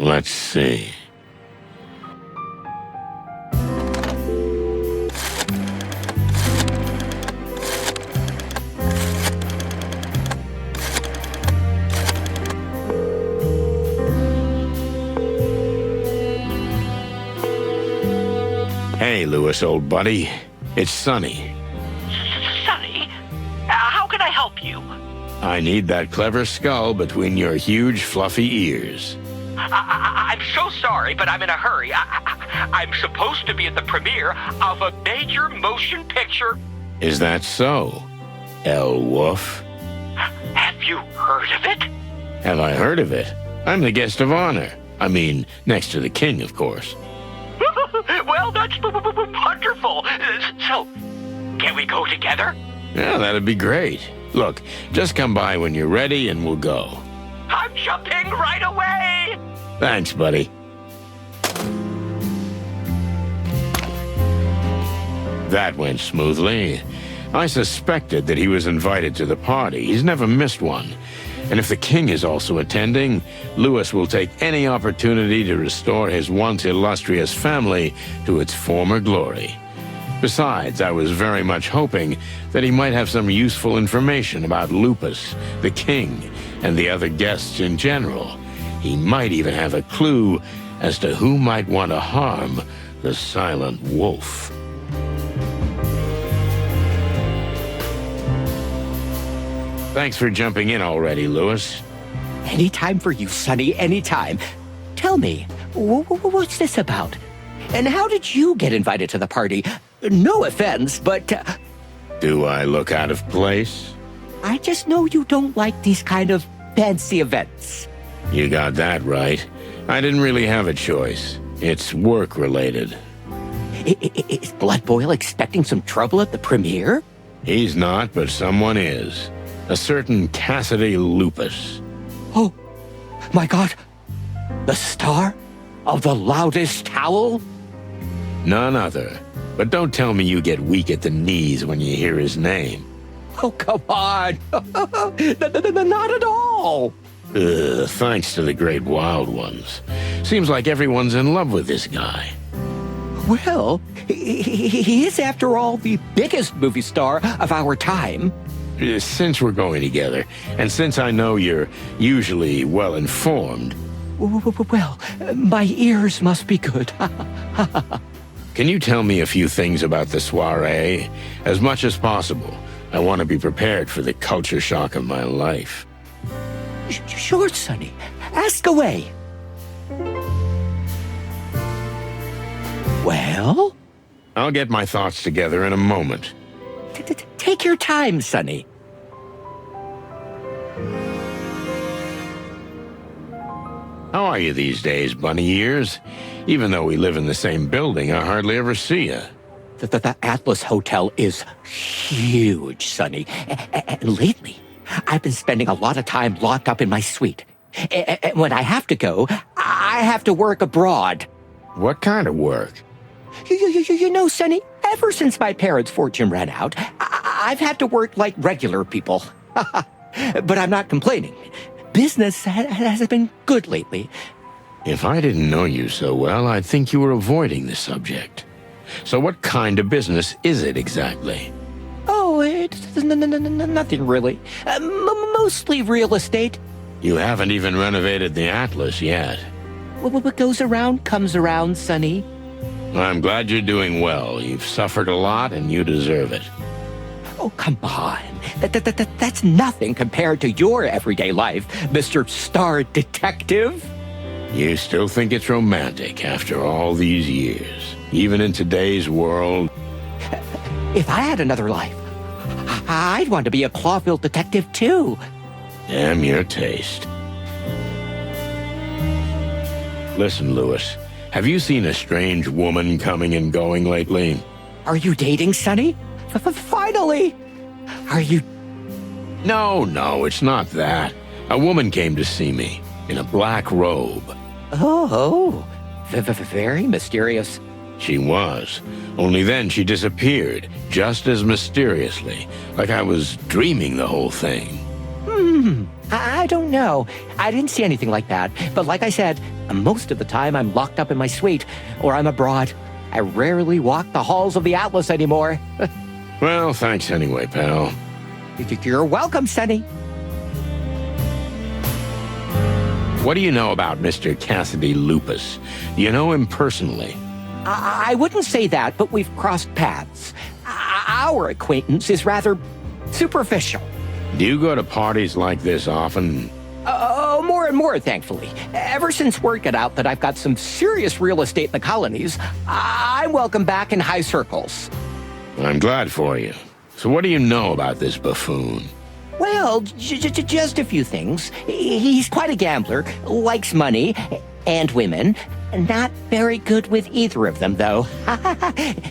Let's see. Hey, Lewis, old buddy. It's Sonny. Sonny? How can I help you? I need that clever skull between your huge, fluffy ears. I'm so sorry, but I'm in a hurry. I'm supposed to be at the premiere of a major motion picture. Is that so, El Wolf? Have you heard of it? Have I heard of it? I'm the guest of honor. I mean, next to the king, of course. Well, that's wonderful. So, can we go together? Yeah, that'd be great. Look, just come by when you're ready and we'll go. I'm jumping right away! Thanks, buddy. That went smoothly. I suspected that he was invited to the party. He's never missed one. And if the king is also attending, Lewis will take any opportunity to restore his once illustrious family to its former glory. Besides, I was very much hoping that he might have some useful information about Lupus, the king, and the other guests in general. He might even have a clue as to who might want to harm the silent wolf. Thanks for jumping in already, Lewis. Anytime for you, Sonny, anytime. Tell me, what's this about? And how did you get invited to the party? No offense, but... Do I look out of place? I just know you don't like these kind of fancy events. You got that right. I didn't really have a choice. It's work-related. Is Blood Boil expecting some trouble at the premiere? He's not, but someone is. A certain Cassidy Lupus. Oh, my God. The star of the loudest howl? None other. But don't tell me you get weak at the knees when you hear his name. Oh, come on. Not at all. Thanks to the great wild ones. Seems like everyone's in love with this guy. Well, he is, after all, the biggest movie star of our time. Since we're going together, and since I know you're usually well-informed... Well, my ears must be good. Can you tell me a few things about the soiree? As much as possible. I want to be prepared for the culture shock of my life. Sure, Sonny. Ask away. Well? I'll get my thoughts together in a moment. Take your time, Sonny. How are you these days, bunny ears? Even though we live in the same building, I hardly ever see you. The Atlas Hotel is huge, Sonny. And lately, I've been spending a lot of time locked up in my suite. And when I have to go, I have to work abroad. What kind of work? You know, Sonny, ever since my parents' fortune ran out, I've had to work like regular people. But I'm not complaining. Business has been good lately. If I didn't know you so well, I'd think you were avoiding the subject. So what kind of business is it exactly? Oh, it's nothing really. Mostly real estate. You haven't even renovated the Atlas yet. What goes around comes around, Sonny. I'm glad you're doing well. You've suffered a lot and you deserve it. Oh, come on. That's nothing compared to your everyday life, Mr. Star Detective. You still think it's romantic after all these years, even in today's world? If I had another life, I'd want to be a Clawville detective, too. Damn your taste. Listen, Lewis, have you seen a strange woman coming and going lately? Are you dating, Sonny? Finally! Are you... No, it's not that. A woman came to see me, in a black robe. Oh, very mysterious. She was. Only then she disappeared, just as mysteriously, like I was dreaming the whole thing. I don't know. I didn't see anything like that. But like I said, Most of the time, I'm locked up in my suite, or I'm abroad. I rarely walk the halls of the Atlas anymore. Well, thanks anyway, pal. You're welcome, Sonny. What do you know about Mr. Cassidy Lupus? Do you know him personally? I wouldn't say that, but we've crossed paths. Our acquaintance is rather superficial. Do you go to parties like this often? Oh, more and more, thankfully. Ever since word got out that I've got some serious real estate in the colonies, I'm welcome back in high circles. I'm glad for you. So what do you know about this buffoon? Well, just a few things. He's quite a gambler, likes money and women. Not very good with either of them, though.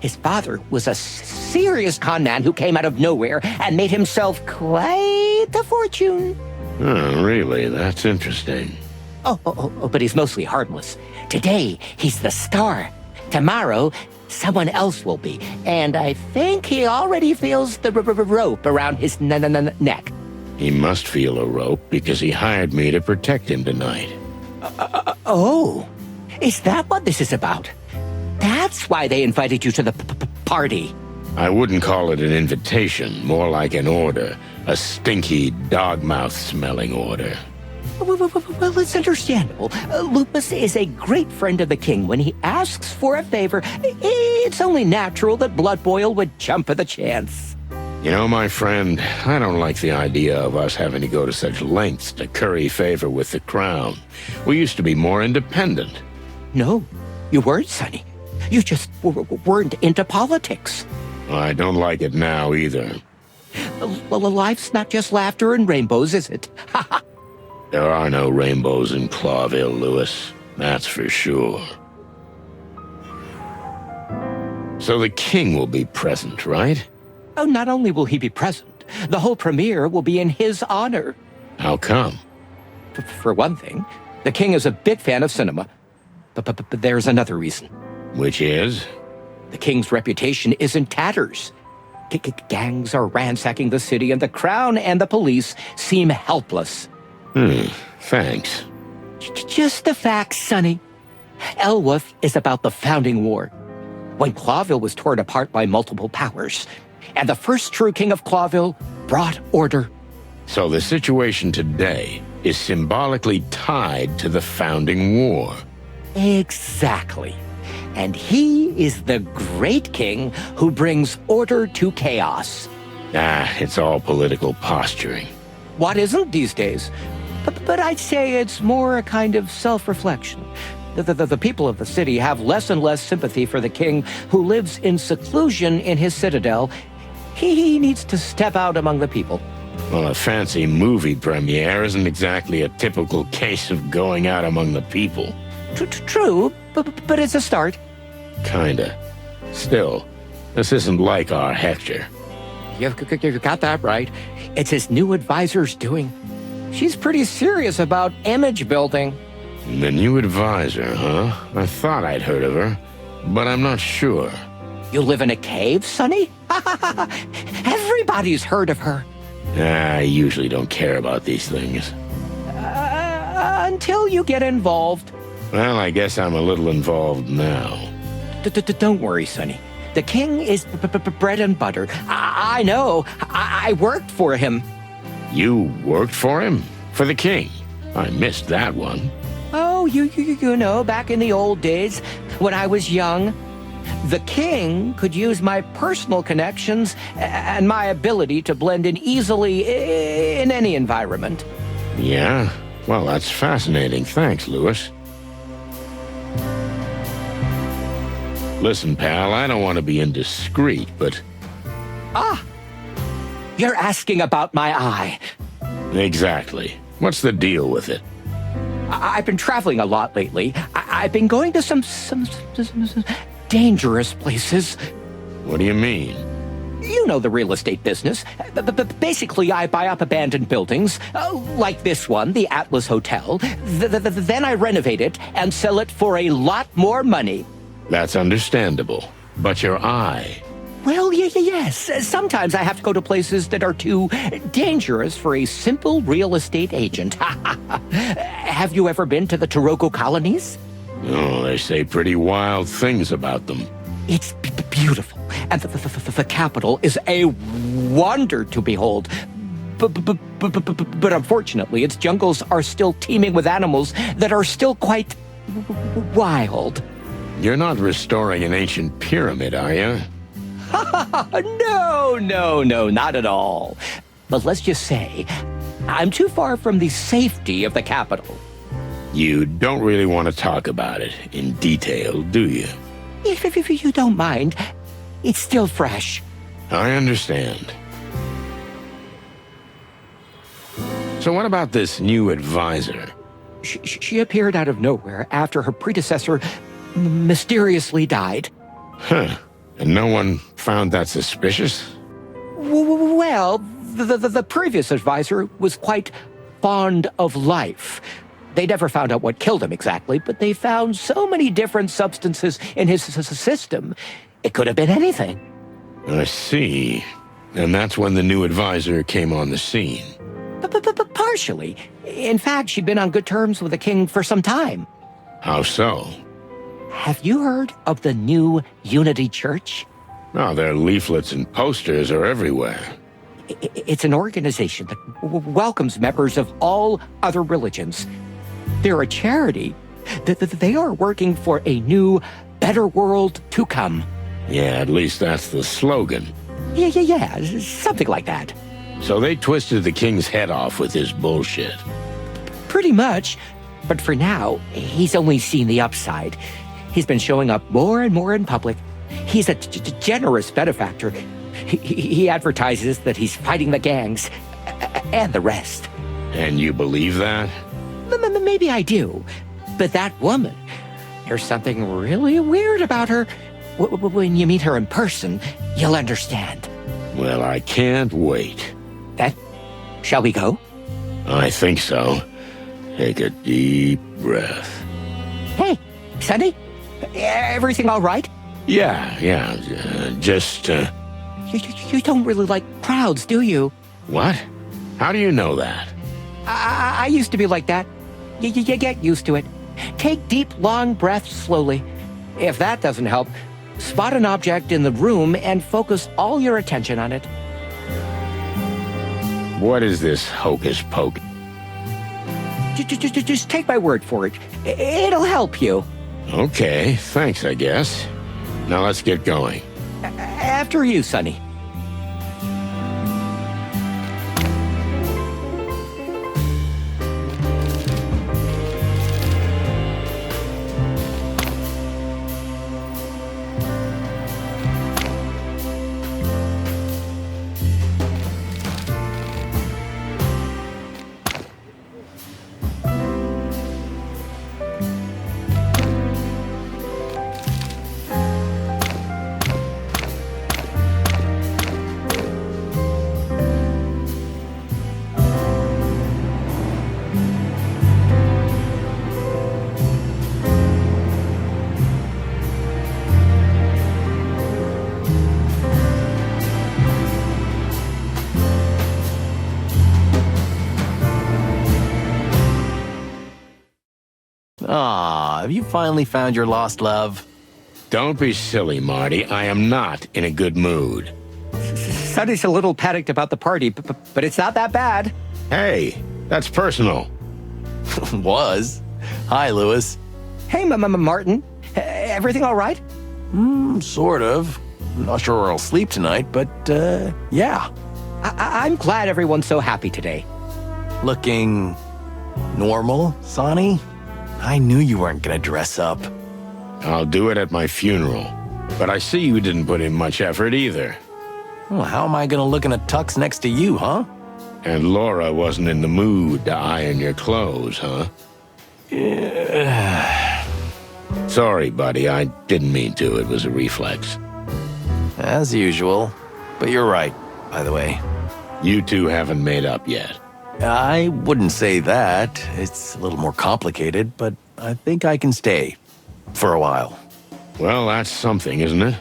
His father was a serious con man who came out of nowhere and made himself quite a fortune. Oh, really? That's interesting. Oh, but he's mostly harmless. Today, he's the star. Tomorrow, someone else will be. And I think he already feels the rope around his neck. He must feel a rope because he hired me to protect him tonight. Oh, is that what this is about? That's why they invited you to the party. I wouldn't call it an invitation, more like an order. A stinky, dog-mouth-smelling order. Well, it's understandable. Lupus is a great friend of the king. When he asks for a favor, it's only natural that Blood Boil would jump at the chance. You know, my friend, I don't like the idea of us having to go to such lengths to curry favor with the crown. We used to be more independent. No, you weren't, Sonny. You just weren't into politics. I don't like it now either. Life's not just laughter and rainbows, is it? There are no rainbows in Clawville, Lewis. That's for sure. So the king will be present, right? Oh, not only will he be present, the whole premiere will be in his honor. How come? For one thing, the king is a big fan of cinema. But there's another reason. Which is? The king's reputation is in tatters. Gangs are ransacking the city, and the crown and the police seem helpless. Thanks. Just the facts, Sonny. Elwooth is about the founding war. When Clawville was torn apart by multiple powers, and the first true king of Clawville brought order. So the situation today is symbolically tied to the founding war. Exactly. And he is the great king who brings order to chaos. It's all political posturing. What isn't these days? But I'd say it's more a kind of self-reflection. The people of the city have less and less sympathy for the king who lives in seclusion in his citadel. He needs to step out among the people. Well, a fancy movie premiere isn't exactly a typical case of going out among the people. True, but it's a start. Kinda. Still, this isn't like our Hector. You got that right. It's his new advisor's doing. She's pretty serious about image building. The new advisor, huh? I thought I'd heard of her, but I'm not sure. You live in a cave, Sonny? Everybody's heard of her. I usually don't care about these things. Until you get involved. Well, I guess I'm a little involved now. Don't worry, Sonny. The king is bread and butter. I know. I worked for him. You worked for him? For the king? I missed that one. Oh, you know, back in the old days, when I was young, the king could use my personal connections and my ability to blend in easily in any environment. Yeah? Well, that's fascinating. Thanks, Lewis. Listen, pal, I don't want to be indiscreet, but... You're asking about my eye. Exactly. What's the deal with it? I've been traveling a lot lately. I've been going to some dangerous places. What do you mean? You know the real estate business. Basically, I buy up abandoned buildings, like this one, the Atlas Hotel. Then I renovate it and sell it for a lot more money. That's understandable. But your eye... Well, yes. Sometimes I have to go to places that are too dangerous for a simple real estate agent. Have you ever been to the Taroko colonies? Oh, they say pretty wild things about them. It's beautiful, and the capital is a wonder to behold. But unfortunately, its jungles are still teeming with animals that are still quite wild. You're not restoring an ancient pyramid, are you? No, not at all. But let's just say, I'm too far from the safety of the capital. You don't really want to talk about it in detail, do you? If you don't mind, it's still fresh. I understand. So what about this new advisor? She appeared out of nowhere after her predecessor mysteriously died. Huh. And no one found that suspicious? Well, the previous advisor was quite fond of life. They never found out what killed him exactly, but they found so many different substances in his system. It could have been anything. I see. And that's when the new advisor came on the scene. Partially. In fact, she'd been on good terms with the king for some time. How so? Have you heard of the new Unity Church? Oh, their leaflets and posters are everywhere. It's an organization that welcomes members of all other religions. They're a charity. They are working for a new, better world to come. Yeah, at least that's the slogan. Yeah, something like that. So they twisted the king's head off with his bullshit. Pretty much. But for now, he's only seen the upside. He's been showing up more and more in public. He's a generous benefactor. He advertises that he's fighting the gangs and the rest. And you believe that? Maybe I do. But that woman, there's something really weird about her. When you meet her in person, you'll understand. Well, I can't wait. Shall we go? I think so. Take a deep breath. Hey, Sonny, everything all right? Yeah, just, You don't really like crowds, do you? What? How do you know that? I used to be like that. You get used to it. Take deep, long breaths slowly. If that doesn't help, spot an object in the room and focus all your attention on it. What is this hocus pocus? Just take my word for it. It'll help you. Okay, thanks, I guess. Now let's get going. After you, Sonny. Aw, have you finally found your lost love? Don't be silly, Marty. I am not in a good mood. Sonny's a little panicked about the party, but it's not that bad. Hey, that's personal. Was. Hi, Lewis. Hey, Martin. Everything all right? Sort of. Not sure where I'll sleep tonight, but, yeah. I'm glad everyone's so happy today. Looking normal, Sonny? I knew you weren't gonna dress up. I'll do it at my funeral. But I see you didn't put in much effort either. Well, how am I gonna look in a tux next to you, huh? And Laura wasn't in the mood to iron your clothes, huh? Sorry, buddy. I didn't mean to. It was a reflex. As usual. But you're right, by the way. You two haven't made up yet. I wouldn't say that. It's a little more complicated, but I think I can stay. For a while. Well, that's something, isn't it?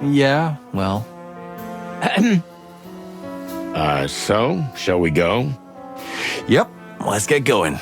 Yeah, well, So, shall we go? yep, let's get going.